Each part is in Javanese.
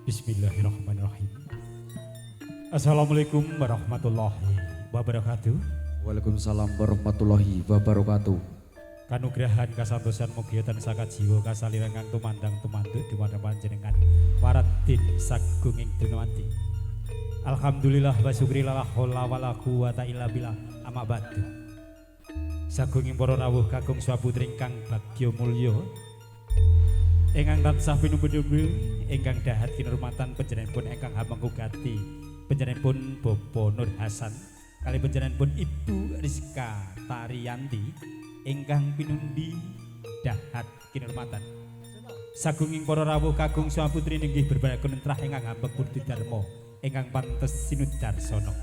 Bismillahirrahmanirrahim. Assalamualaikum warahmatullahi wabarakatuh. Waalaikumsalam warahmatullahi wabarakatuh. Kanugrahan kasantosan mugia tansah jiwa kasaliran kang tumandang tumanduk dumateng panjenengan waradin sagung ing dunawati. Alhamdulillah wa syukrillah la haula wala quwata illa billah amma ba'du. Sagung ing para rawuh kakung swaputri ingkang bagya mulya ingkang tansah pinumbuh-umbuh ingkang dahat kinurmatan panjenenganipun ingkang hamengkugati panjenenganipun Bapak Nur Hasan kali panjenenganipun Ibu Rizka Tariyanti ingkang pinundi dahat kinurmatan sagunging para rawuh kakung swaputri inggih berbaya kenentrah ingkang hambek budi dharma ingkang pantes sinudarsana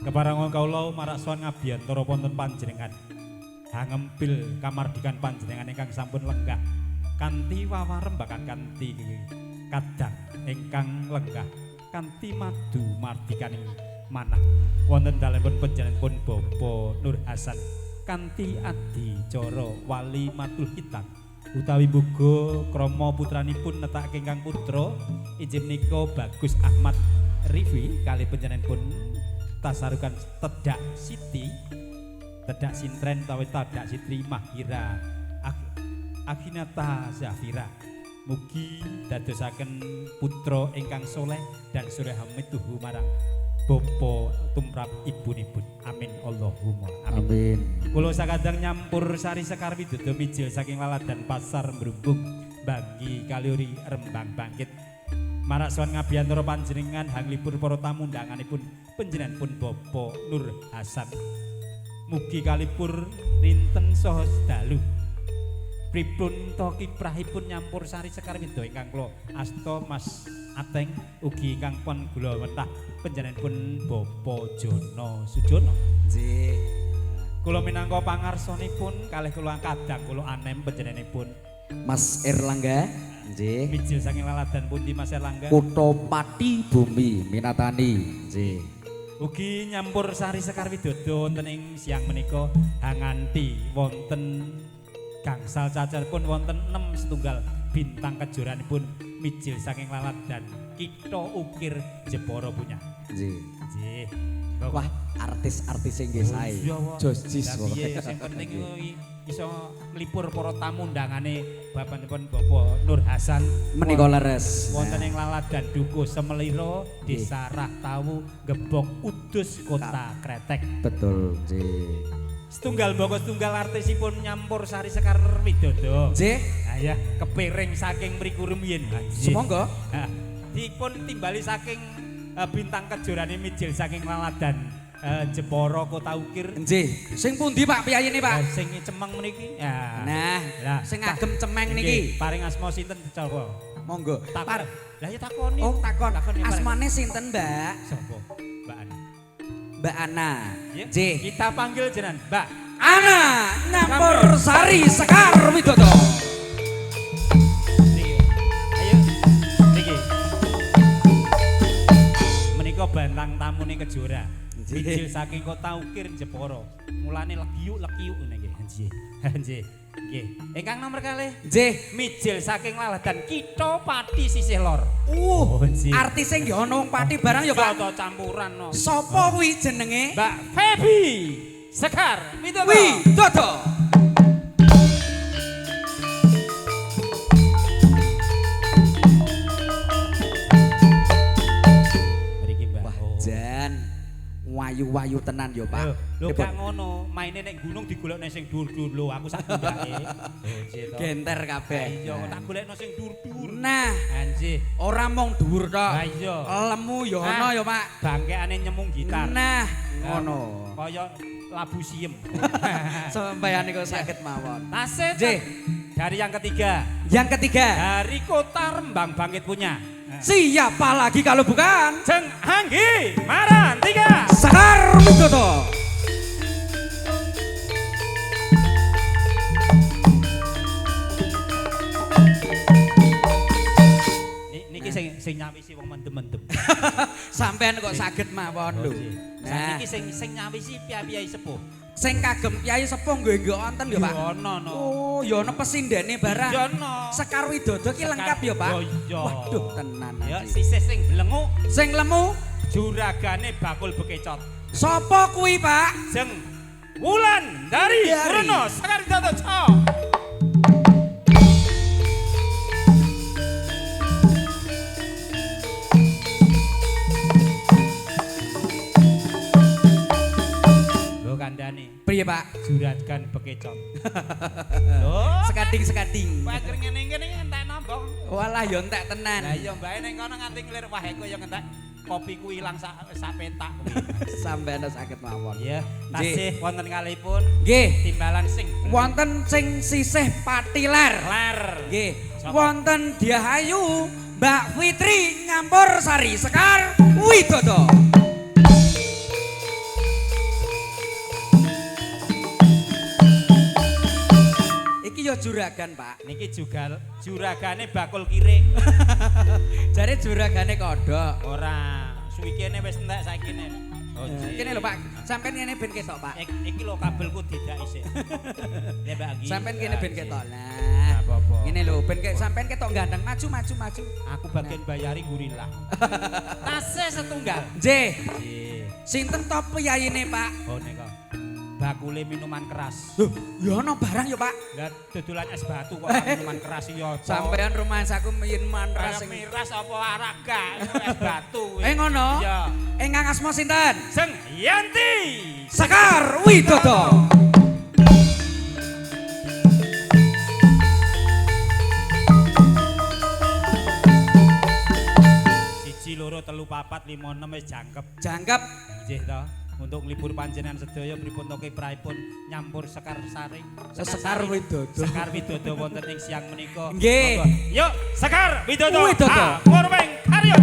keparenga kawula marak sowan ngabiyantara wonten panjenengan hangempil kamardikan panjenengan ingkang sampun lenggah kanthi wawarem bahkan kanthi kadang ingkang lenggah kanthi madu mardikaning manah wonten dalemipun panjenenganipun Bapak Nur Hasan kanthi adicara wali matul hitam utawi muga krama putranipun netake ingkang putra injih menika Bagus Ahmad Rifi kali panjenenganipun tasarukan Tedak Siti Tedak Sintren utawi Tedak Sitri Mahira Aginata Zafira mugi dadosaken putra ingkang soleh dan suryahamid tuhu marang bapa tumrap ibunipun amin Allahumma amin. Kula sakadang nyampur sari sekar widodo mijil saking laladan pasar Mrumbung bagi kaliuri Rembang Bangkit marak sowan ngabiyantara panjenengan hanglipur para tamu undanganipun panjenenganipun Bapak Nur Hasan mugi kalipur rinten saha sedalu pripun to kiprahipun nyampur sari sekar widodo ingkang kula asta Mas Ateng ugi ingkang pun kula wetah panjenenganipun Bapak Jono Sujono. Nggih. Kula minangka pangarsanipun kalih kula kadang kula anem panjenenganipun Mas Erlangga. Nggih. Mijil saking laladan pundi Mas Erlangga? Kutha Pati Bumi Minatani. Nggih. Ugi nyampur sari sekar widodo wonten ing siang menika hanganti wonten gangsal cacaripun wonten 6 setunggal bintang kejuranipun mijil saking lalat dan kita ukir Jepara punya. Nggih. Nggih. Wah, artis-artis nggih sae. Jojis pokoke. Sing penting iso nglipur para tamu undangane bapanipun Bapak Nur Hasan menika leres. Wonten ing lalat dan dukuh Semelira, Desa Rahtawu, Gebok Udus, Kota Kretek. Betul, nggih. Setunggal boko setunggal artisipun nyampur sari sekar widodo. Nggih. Ha ya, kepiring saking mriku rumiyin. Semonggo. Dipun timbali saking bintang kejorane mijil saking laladan Jepara Kota Ukir. Nggih. Sing pundi Pak piyayine Pak? Sing cemeng meniki. Ya. Nah, sing agem cemeng niki. Paring asma sinten Jawa? Monggo. Lah ya takoni. Oh, takon. Asmane sinten, Mbak? Sapa? Mbak Ana. Mbak Ana. Nggih. Kita panggil jenengan Mbak Ana nyampur sari sekar widodo. Niki. Ayo. Niki. Menika bantang tamune kejora. Mijil saking Kota Ukir Jepara. Mulane legiyuk niki. Nggih. Nggih. Nggih. Ingkang nomor kalih. Nggih. Mijil saking laladan Kita Pati sisih lor. Artise nggih ana wong Pati barang ya Pak. Foto campuran no. Sapa kuwi jenenge? Mbak Febi Sekar Widodo. Widodo. Mriki Mbak. Wah, jan wayu-wayu tenan ya Pak. Lho gak ngono, maine nek gunung digolekne sing dhuwur-dhuwur lho, aku sak ndake. Genter kabeh. Iya, tak golekno sing dhuwur-dhuwur. Nah, anjih, ora mung dhuwur tok. Ha iya. Lemu ya ana ya Pak. Bangkeane nyemung gitar. Nah, ngono. Kaya labu siem. Sampeyan niku saged mawon. Tasih. Nggih. Dari yang ketiga. Yang ketiga. Dari Kota Rembang Bangkit punya. Siapa lagi kalau bukan Jeng Anggi Marantika Sekar Widodo. Niki sing nyawisi wong mendem-mendem. Sampean kok saged mawon lho. Nah, niki sing nyawisi piye-piye sepuh. Sing kagem Kyai Sepuh nggih wonten ya, Pak. Ono no. Oh, ya ana pesindene barang. Ya ono. Sekar Widodo ki lengkap ya, Pak. Oh iya. Waduh, tenan. Ya iki. sisih sing blengu Sing lemu juragane bakul bekecot. sapa kuwi, Pak? Jeng Wulan dari Dari. Bruno Sekar Widodo. Kandhane Priye, Pak? juragan bekecot. Lho, Sekading-sekading. pancen ngene-ngene entek napa? Walah ya entek tenan. Lah iya mbae ning kono nganti ngelir wah eko ya ngentek kopi ku ilang sak petak kuwi. Sampeyan saged mawon. Iya, tasih wonten kalihipun Nggih, timbalan sing wonten sing sisih patiler. ler. Nggih, Sapa? wonten Diahayu Mbak Fitri nyampur Sari Sekar Widodo. Iki ya juragan, Pak. Niki juga juragane bakul kire. Jare juragane kodhok. Ora, suwikene wis entek saikine. Oh, Kene lho, Pak. Sampeyan ngene ben ketok, Pak. Iki lho kabelku tidak isih. Ya, Mbak Anggi. Sampeyan kene ben ketok. Nggak Nah, apa-apa. ngene lho, ben sampeyan ketok gandeng maju. Aku bagian bayari gurilah. Tasih setunggal. Nggih, Nggih. sinten to piyayine, Pak? Oh nika. Bakule minuman keras. Loh, ya ana barang ya, Pak. Lah dodolan es batu kok minuman keras ya. Sampeyan rumasaku minuman ras sing miras apa arak gak es batu. ngono? Iya. Ingkang asma sinten? Seng Yanti. Sekar Widodo. Siji loro telu papat lima enam wis jangkep. Jangkep. Nggih to. Untuk libur panjenengan sedaya pripun to kiprahipun nyampur Sekar Sari. Sekar Widodo. Sekar Widodo wonten ing siang menika. Nggih. Monggo. Yuk, Sekar Widodo. Widodo. Murweng karya.